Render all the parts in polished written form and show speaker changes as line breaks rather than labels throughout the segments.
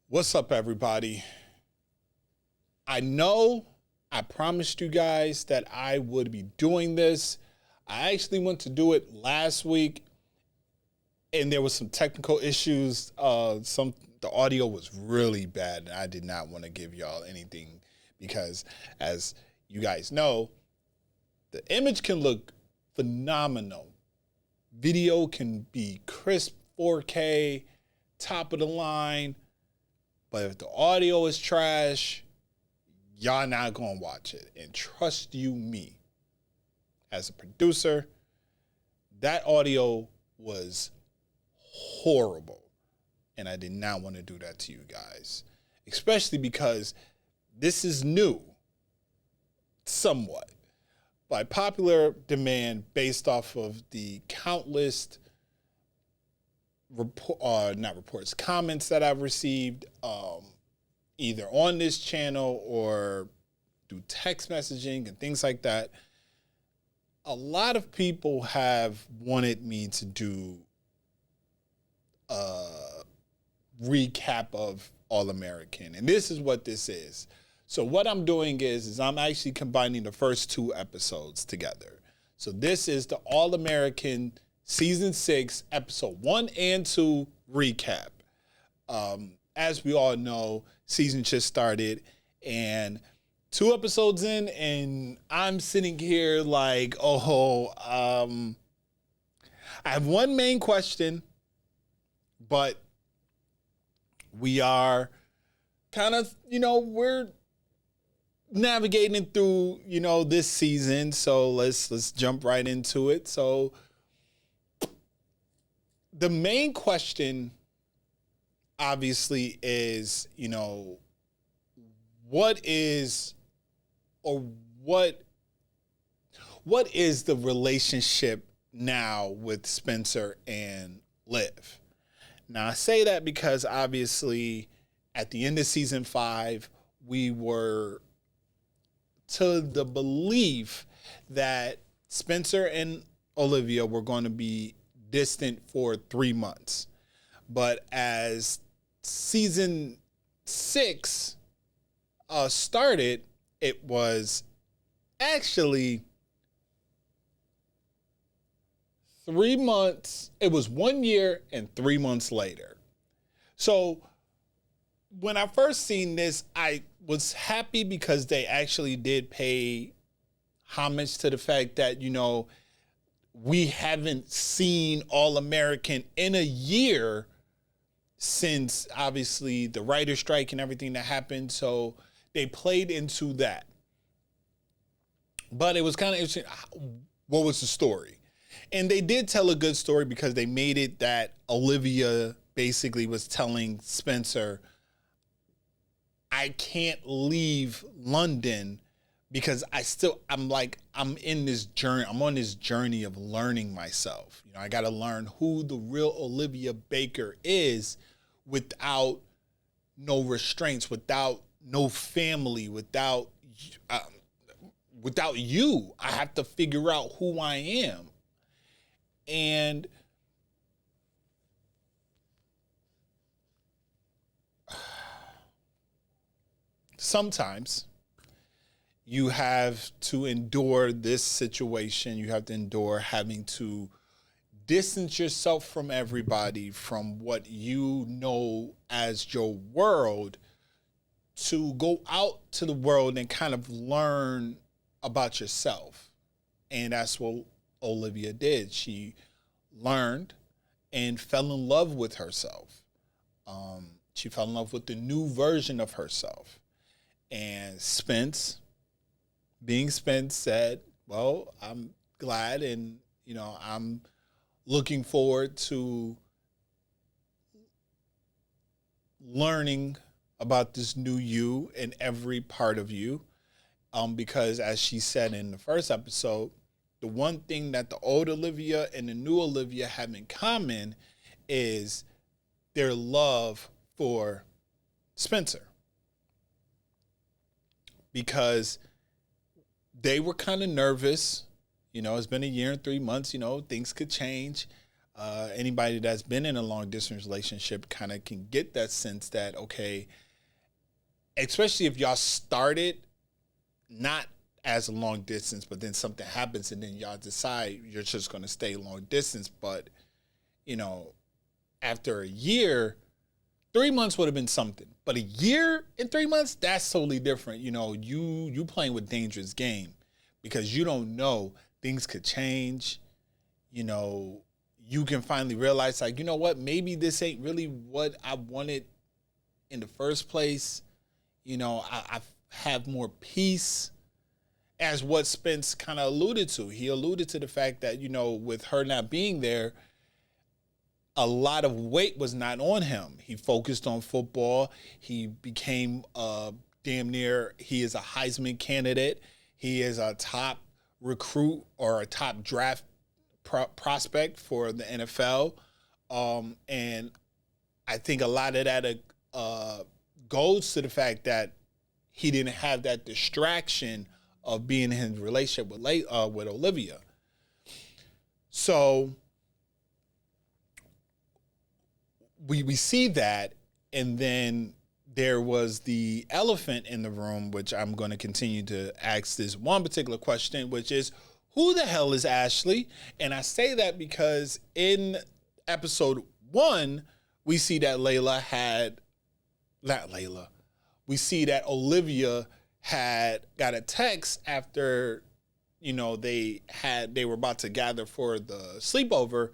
What's up, everybody? I know I promised you guys that I would be doing this. I actually went to do it last week, and there was some technical issues. The audio was really bad, and I did not want to give y'all anything because, as you guys know, the image can look phenomenal. Video can be crisp, 4K, top of the line. But if the audio is trash, y'all not gonna watch it. And trust you me, as a producer, that audio was horrible. And I did not want to do that to you guys. Especially because this is new, somewhat, by popular demand based off of the countless comments that I've received, either on this channel or through text messaging and things like that. A lot of people have wanted me to do a recap of All American, and this is what this is. So what I'm doing is I'm actually combining the first two episodes together. So this is the All American Season 6, Episode 1 and 2 recap. As we all know, season just started, and 2 episodes in, and I'm sitting here like, I have one main question, but we are kind of, we're navigating through, this season, so let's jump right into it. So the main question obviously is, what is the relationship now with Spencer and Liv? Now, I say that because obviously at the end of season 5, we were to the belief that Spencer and Olivia were going to be distant for 3 months. But as season 6 started, it was actually 3 months. It was 1 year and 3 months later. So when I first seen this, I was happy because they actually did pay homage to the fact that, we haven't seen All American in a year since obviously the writer's strike and everything that happened. So they played into that. But it was kind of interesting. What was the story? And they did tell a good story because they made it that Olivia basically was telling Spencer, I can't leave London because I'm in this journey. I'm on this journey of learning myself. I got to learn who the real Olivia Baker is without no restraints, without no family, without you. I have to figure out who I am. And sometimes you have to endure this situation. You have to endure having to distance yourself from everybody, from what you know as your world, to go out to the world and kind of learn about yourself. And that's what Olivia did. She learned and fell in love with herself. She fell in love with the new version of herself. And Spence, being Spence, said, well, I'm glad and, I'm looking forward to learning about this new you and every part of you. Because as she said in the first episode, the one thing that the old Olivia and the new Olivia have in common is their love for Spencer. Because they were kind of nervous. It's been a year and 3 months, things could change. Anybody that's been in a long distance relationship kind of can get that sense that, okay, especially if y'all started not as a long distance, but then something happens and then y'all decide you're just going to stay long distance. But, after a year, 3 months would have been something. But a year and 3 months, that's totally different. You playing with dangerous game because you don't know. Things could change. You can finally realize, like, you know what? Maybe this ain't really what I wanted in the first place. I have more peace, as what Spence kind of alluded to. He alluded to the fact that, with her not being there, a lot of weight was not on him. He focused on football. He became he is a Heisman candidate. He is a top recruit or a top draft prospect for the NFL. And I think a lot of that goes to the fact that he didn't have that distraction of being in his relationship with Olivia. So we see that, and then there was the elephant in the room, which I'm going to continue to ask this one particular question, which is, who the hell is Ashley? And I say that because in episode 1, we see that we see that Olivia had got a text after, they were about to gather for the sleepover,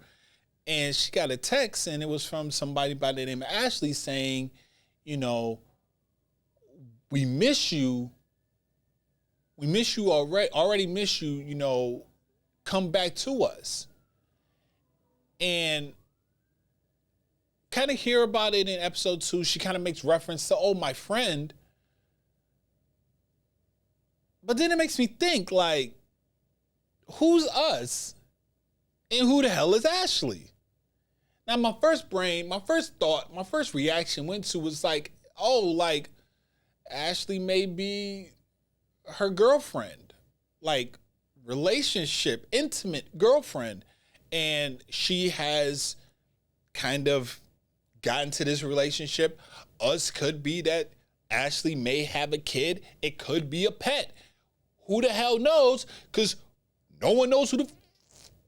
and she got a text, and it was from somebody by the name of Ashley saying, we miss you. We miss you already miss you, come back to us. And kind of hear about it in episode 2. She kind of makes reference to, oh, my friend. But then it makes me think, like, who's us and who the hell is Ashley? Now, my first reaction went to was like, oh, like, Ashley may be her girlfriend, like relationship, intimate girlfriend. And she has kind of gotten to this relationship. Us could be that Ashley may have a kid. It could be a pet. Who the hell knows? Because no one knows who the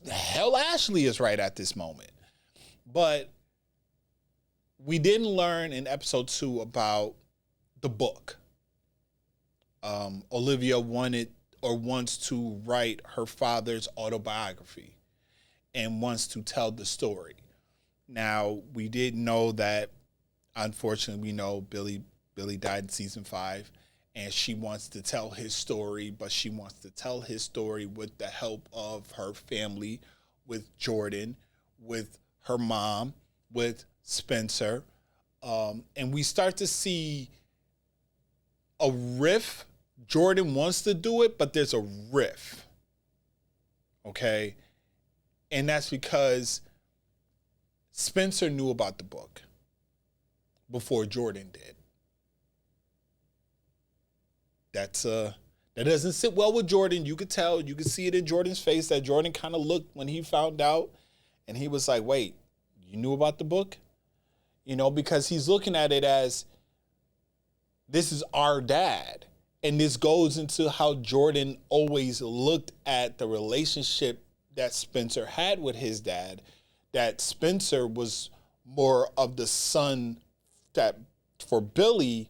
hell Ashley is right at this moment. But we didn't learn in episode 2 about the book. Olivia wants to write her father's autobiography and wants to tell the story. Now, we did know that, unfortunately, we know Billy died in season 5, and she wants to tell his story, but she wants to tell his story with the help of her family, with Jordan, with her mom, with Spencer. And we start to see a riff. Jordan wants to do it, but there's a riff. Okay? And that's because Spencer knew about the book before Jordan did. That doesn't sit well with Jordan. You could tell, you could see it in Jordan's face that Jordan kind of looked when he found out, and he was like, wait, you knew about the book? Because he's looking at it as, this is our dad. And this goes into how Jordan always looked at the relationship that Spencer had with his dad, that Spencer was more of the son that for Billy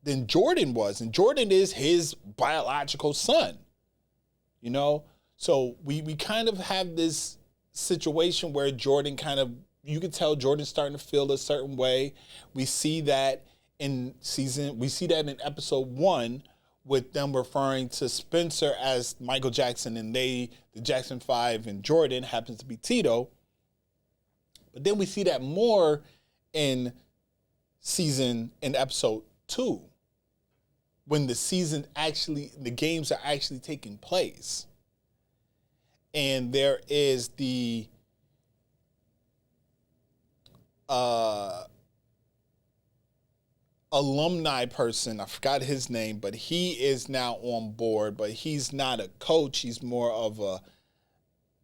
than Jordan was. And Jordan is his biological son, So we kind of have this situation where Jordan you can tell Jordan's starting to feel a certain way. We see that in episode 1, with them referring to Spencer as Michael Jackson, and the Jackson 5, and Jordan happens to be Tito. But then we see that more in episode 2, when the games are actually taking place. And there is the alumni person, I forgot his name, but he is now on board, but he's not a coach. He's more of a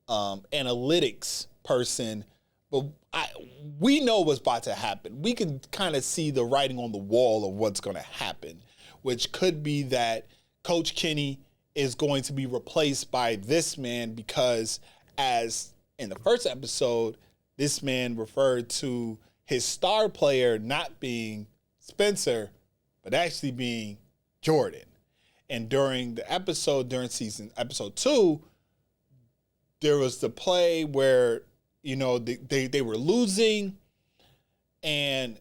analytics person but we know what's about to happen. We can kind of see the writing on the wall of what's going to happen, which could be that Coach Kenny is going to be replaced by this man because, as in the first episode, this man referred to his star player not being Spencer, but actually being Jordan. And during the episode, episode 2, there was the play where, they were losing, and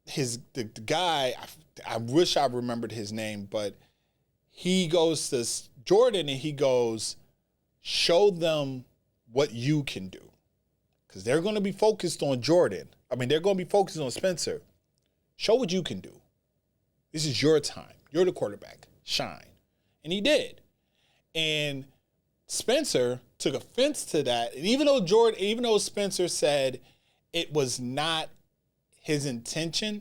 the guy, I wish I remembered his name, but he goes to Jordan and he goes, show them what you can do. Because they're going to be focused on Jordan. They're going to be focused on Spencer. Show what you can do. This is your time. You're the quarterback. Shine. And he did. And Spencer took offense to that. And even though Spencer said it was not his intention,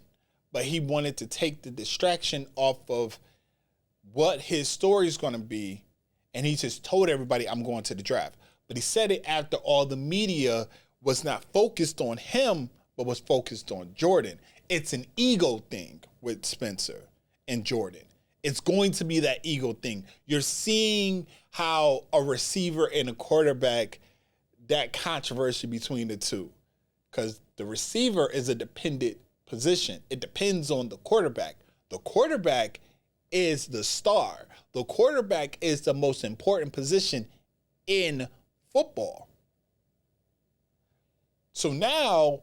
but he wanted to take the distraction off of what his story is going to be, and he just told everybody, I'm going to the draft. But he said it after all the media was not focused on him, but was focused on Jordan. It's an ego thing with Spencer and Jordan. It's going to be that ego thing. You're seeing how a receiver and a quarterback, that controversy between the two. Because the receiver is a dependent position. It depends on the quarterback. The quarterback is the star. The quarterback is the most important position in football. So now,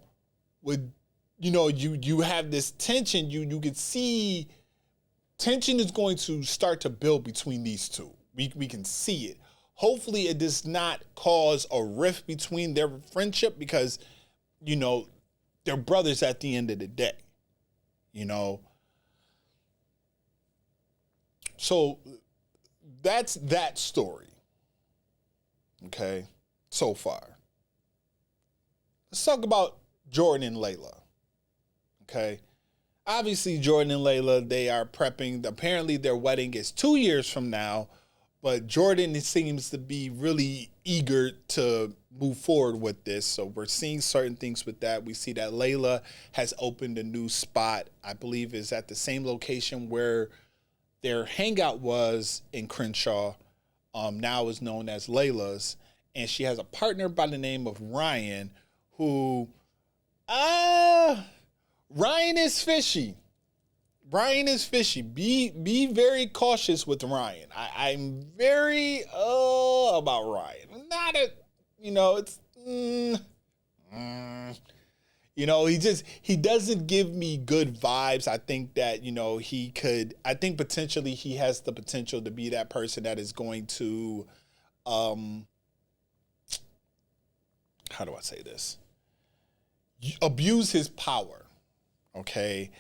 with you have this tension. You can see tension is going to start to build between these two. We can see it. Hopefully, it does not cause a rift between their friendship because, they're brothers at the end of the day. So that's that story. Okay, so far. Let's talk about Jordan and Layla. Okay. Obviously, Jordan and Layla, they are prepping. Apparently, their wedding is 2 years from now, but Jordan seems to be really eager to move forward with this. So we're seeing certain things with that. We see that Layla has opened a new spot, I believe is at the same location where their hangout was in Crenshaw, now is known as Layla's. And she has a partner by the name of Ryan, who, Ryan is fishy. Ryan is fishy. Be very cautious with Ryan. I'm very about Ryan. Not a, it's he doesn't give me good vibes. I think that I think potentially he has the potential to be that person that is going to how do I say this? Abuse his power. Okay.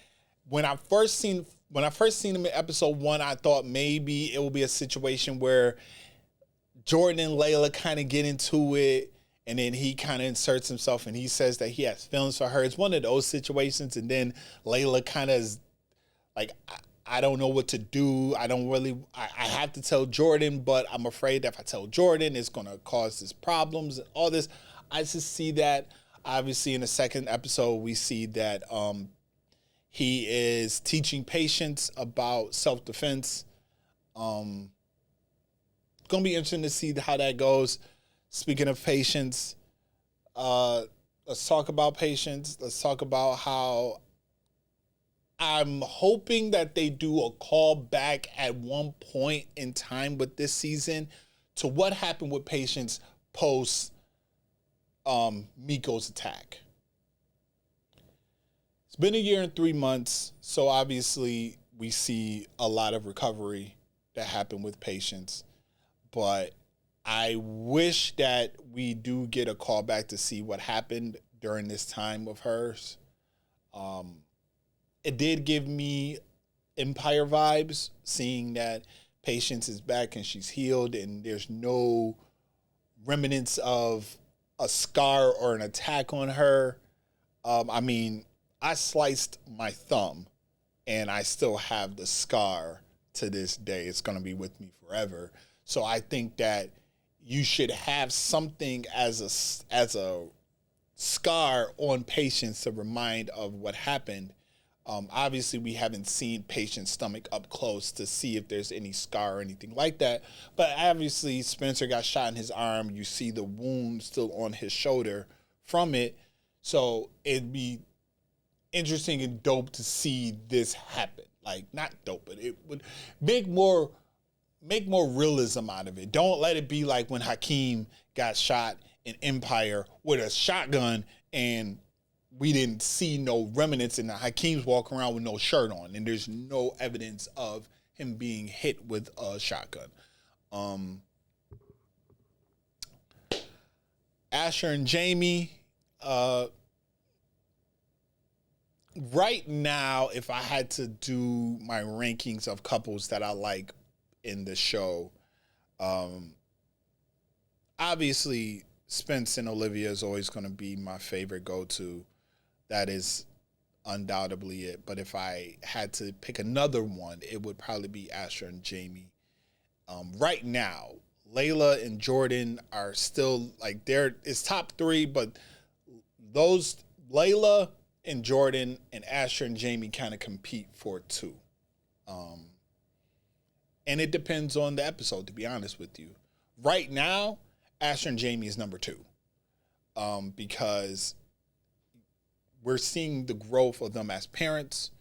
When I first seen him in episode 1, I thought maybe it will be a situation where Jordan and Layla kind of get into it, and then he kind of inserts himself and he says that he has feelings for her. It's one of those situations, and then Layla kind of is like, I don't know what to do. I have to tell Jordan, but I'm afraid that if I tell Jordan, it's going to cause this problems and all this. I just see that. Obviously, in the second episode, we see that he is teaching patients about self-defense. It's going to be interesting to see how that goes. Speaking of patients, let's talk about patients. Let's talk about how I'm hoping that they do a call back at one point in time with this season to what happened with patients post Miko's attack. It's been 1 year and 3 months, so obviously we see a lot of recovery that happened with patients, but I wish that we do get a call back to see what happened during this time of hers. It did give me Empire vibes, seeing that Patience is back and she's healed and there's no remnants of a scar or an attack on her. I sliced my thumb and I still have the scar to this day. It's going to be with me forever. So I think that you should have something as a scar on patients to remind of what happened. Obviously, we haven't seen patient's stomach up close to see if there's any scar or anything like that. But obviously, Spencer got shot in his arm. You see the wound still on his shoulder from it. So it'd be interesting and dope to see this happen. Like, not dope, but it would make more realism out of it. Don't let it be like when Hakeem got shot in Empire with a shotgun and we didn't see no remnants, and Hakeem's walking around with no shirt on, and there's no evidence of him being hit with a shotgun. Asher and Jamie, right now, if I had to do my rankings of couples that I like in the show, obviously Spence and Olivia is always going to be my favorite go-to. That is undoubtedly it. But if I had to pick another one, it would probably be Asher and Jamie. Right now, Layla and Jordan are still like it's top three, but those Layla and Jordan and Asher and Jamie kind of compete for two. And it depends on the episode, to be honest with you. Right now, Asher and Jamie is number two. Because we're seeing the growth of them as parents.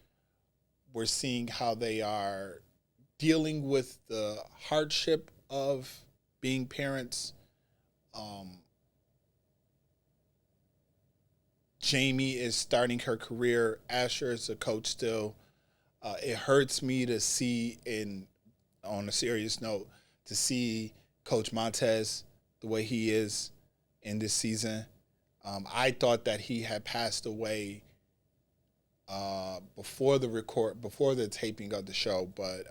We're seeing how they are dealing with the hardship of being parents. Jamie is starting her career. Asher is a coach still. It hurts me to see, on a serious note, to see Coach Montez the way he is in this season. I thought that he had passed away before the taping of the show, but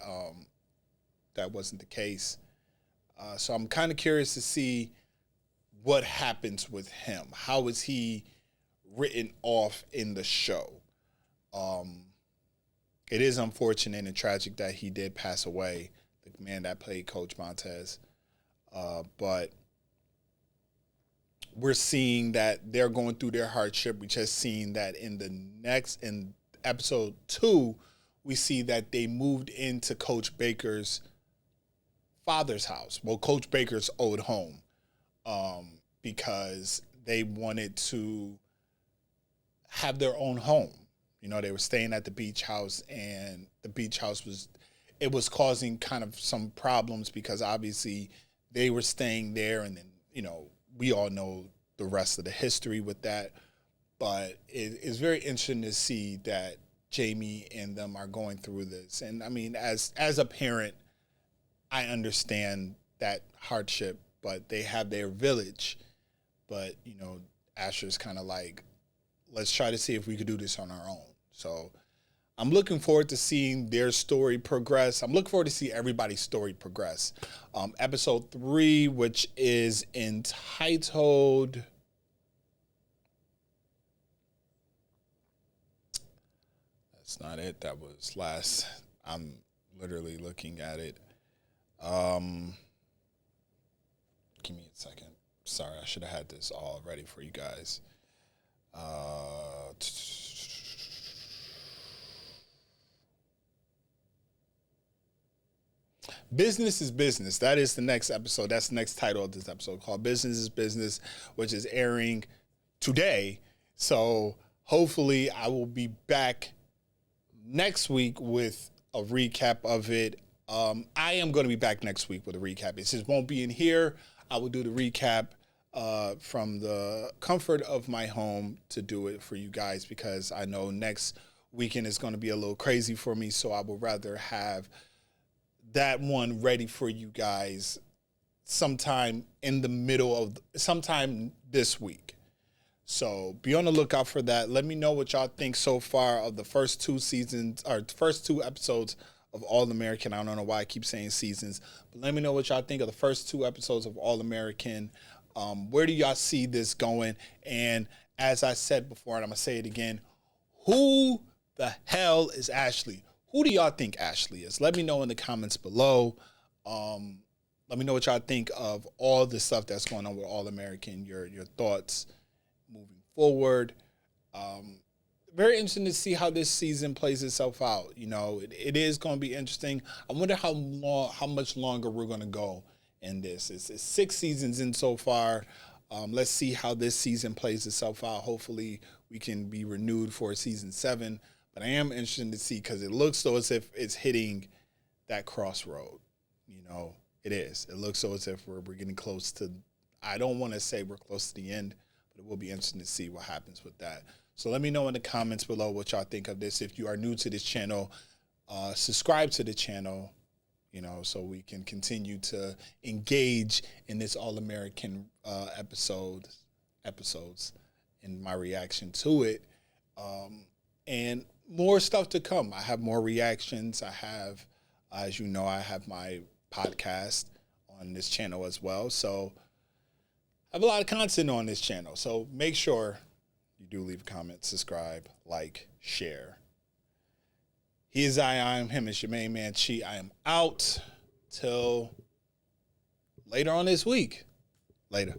that wasn't the case. So I'm kind of curious to see what happens with him. How is he written off in the show? It is unfortunate and tragic that he did pass away, the man that played Coach Montez. But we're seeing that they're going through their hardship. We just seen that in episode 2, we see that they moved into Coach Baker's father's house. Well, Coach Baker's old home, because they wanted to have their own home. You know, they were staying at the beach house, and the beach house was causing kind of some problems because obviously they were staying there, and then, you know, we all know the rest of the history with that. But it's very interesting to see that Jamie and them are going through this. And I mean, as a parent, I understand that hardship, but they have their village. But, you know, Asher's kind of like, let's try to see if we could do this on our own. So I'm looking forward to seeing their story progress. I'm looking forward to see everybody's story progress. Episode 3, which is entitled... That's not it. That was last. I'm literally looking at it. Give me a second. Sorry, I should have had this all ready for you guys. Business is Business. That is the next episode. That's the next title of this episode, called Business is Business, which is airing today. So hopefully I will be back next week with a recap of it. I am going to be back next week with a recap. It just won't be in here. I will do the recap from the comfort of my home to do it for you guys, because I know next weekend is going to be a little crazy for me. So I would rather have that one ready for you guys sometime this week. So be on the lookout for that. Let me know what y'all think so far of the first 2 seasons, or first 2 episodes of All American. I don't know why I keep saying seasons, but let me know what y'all think of the first 2 episodes of All American. Where do y'all see this going? And as I said before, and I'm going to say it again, who the hell is Ashley? Who do y'all think Ashley is? Let me know in the comments below. Let me know what y'all think of all the stuff that's going on with All American, your thoughts moving forward. Very interesting to see how this season plays itself out. You know, it is going to be interesting. I wonder how much longer we're going to go in this. It's 6 seasons in so far. Let's see how this season plays itself out. Hopefully, we can be renewed for season 7. But I am interested to see because it looks so as if it's hitting that crossroad. You know, it is. It looks so as if we're getting close to. I don't want to say we're close to the end, but it will be interesting to see what happens with that. So let me know in the comments below what y'all think of this. If you are new to this channel, subscribe to the channel, you know, so we can continue to engage in this All-American episodes and my reaction to it. And more stuff to come. I have more reactions. I have, as you know, I have my podcast on this channel as well. So I have a lot of content on this channel. So make sure you do leave a comment, subscribe, like, share. He is I am him. It's your main man, Chi. I am out till later on this week. Later.